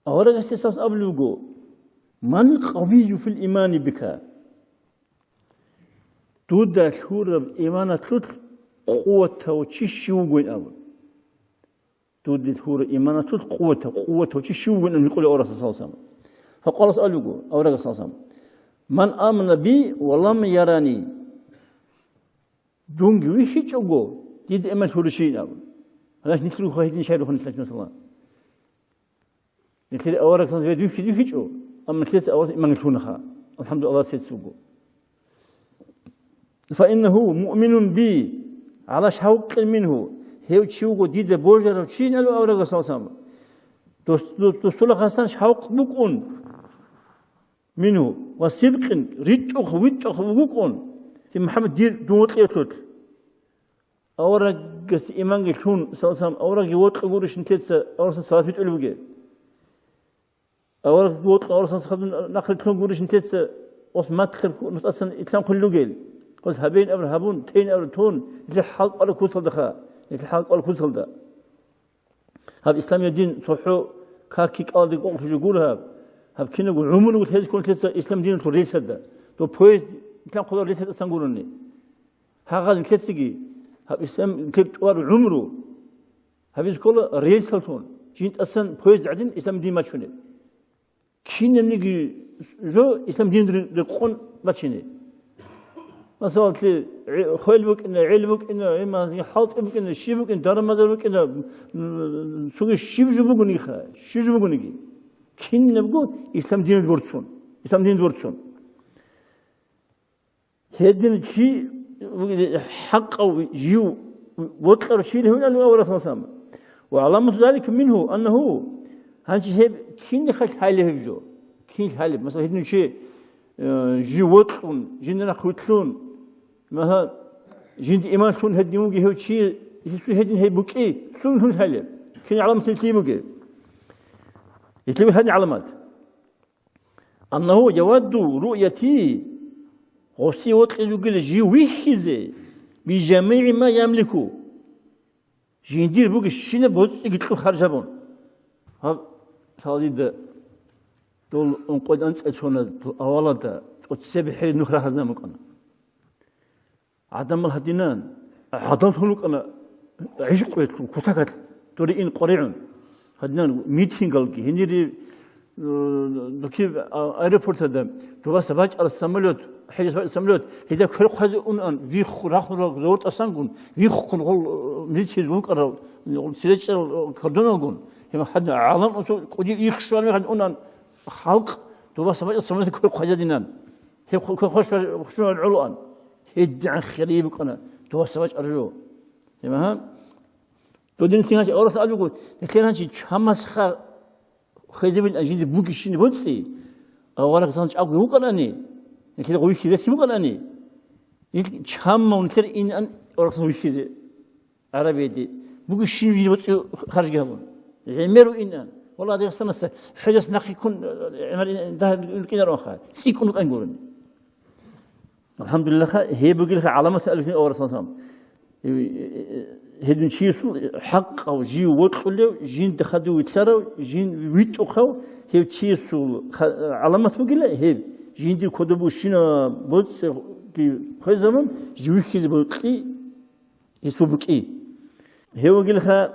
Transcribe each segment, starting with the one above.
أورا استساس أبلغو من قوي في الإيمان بك تودا ثورة إيمان تلت قوة وتشيوغين أول تودا ثورة إيمان تلت قوة وتشيوغين أن يقول أورا صلى الله عليه وسلم فقال أسألكو أورا صلى الله عليه وسلم من آمن بي ولم يراني دونجي ويشيش أوغو ديد إيمان ثورة شيء أول هلاش نتلو خايدين شايرو خنتلاش مثلا نتلو أورا صلى الله عليه وسلم يشيش أو أما نتلو أورا إيمان ثورة الحمد لله سيتسوغو فإنه مؤمن بي على شوق منه هيو تشوغو ديد بوجر وشين ألو أورا صلى الله عليه وسلم تسلق حسن شوق بكون منه وصدق ريتوخ ويتوخ بكون في محمد دير دوت يطلق أورا قس إيمان يكون صلى الله عليه وسلم أورا يوت قولش نتلسا أورا صلاة بتقولوجي أورا يوت أورا صلاة نقل كلون قولش نتلسا وس ما تخل أصلا إسلام كله جيل قص هبين أبر هبون تين أبر تون الحلق على كوسل دخا الحلق على كوسل ده هذا إسلام الدين صحو كاركيك على ذي قول تجورها هذا كنا نقول عمره وتهز كل تلسا إسلام دين توريس هذا تو بويز إسلام قدر ريس هذا سنقولني هذا كتسجي هذا إسلام كتوار عمره هذا يقول ريس هالتون جينت أصلا بويز عدين إسلام دين ما تشونه كنا نيجي جو إسلام دين رقون ما تشونه مثلا خيلبك إن علبك إن إما حاطبك إن شيبك إن دار مزارك إن سوق الشيب جبوني خا شيب جبوني كين نبغون إسلام دين الورثون إسلام دين الورثون هذا الشيء حق أو جيو وطلع شيء هنا اللي أورث مسام وعلامة ذلك منه أنه هذا شيء كين خلك حاله جو كين حاله مثلا هذا الشيء جيوتلون جينا قوتلون ما جند إيمان شون هديمون جه شيء يسوي هدين هي بوكي شون هون هلا كن علامة تلتيموجي يتلو هذه علامات أنه يود رؤيتي غسي وتقول جي ويحزي بجميع ما يملكه جندير بوك الشنة بوتس يقتلو خارجابون هذا صادق دول انقد أنس أشونا أولا دا وتسبح نخرة هذا مكان عدم الهدينان عدم خلق أنا عشق كتاكت تورين قريعون هدينان ميتين قالكي هنيري نكيب أيربورت هذا تبغى سباج على السملوت حاجة سباج السملوت هذا كل حاجة أن ويخ راح زورت أسانقون ويخ كنقول ميتين وق أرى سيرج كردونالقون هم حد عالم أصل قدي يخشون من حد أن خلق تبغى سباج السملوت كل حاجة دينان هي كل خش العلوان هيدعن خريبك أنا تبغى سباج أرجو تمام تودين سيناش أورس أبيقول لكن هنشي خمس خيزبين أجند بوكيشين بودسي أولا كسانش أقول هو قلني لكن قوي كذا سيبو قلني يك خام مونتر إن أن أورس قوي كذا عربي دي بوكيشين بودسي خارج جابون عمرو إن أن والله ده استنى حجز نقي يكون عمر ده كذا روخا سيكون قنقورني الحمد لله هي بقول لك علامة ألفين أورس صام هذن شيء حق أو جي وطلوا جين دخلوا ويتلروا جين ويتوخوا هي شيء علامة بقول له هي جين دي كتبوا شنا بس في كل زمن جوي كذا بقولي يسوبكي هي بقول لك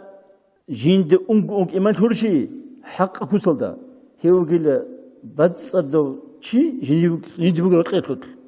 جين دي أنق إيمان هرشي حق كوسل ده هي بقول له بس صدق شيء جين دي بقول لك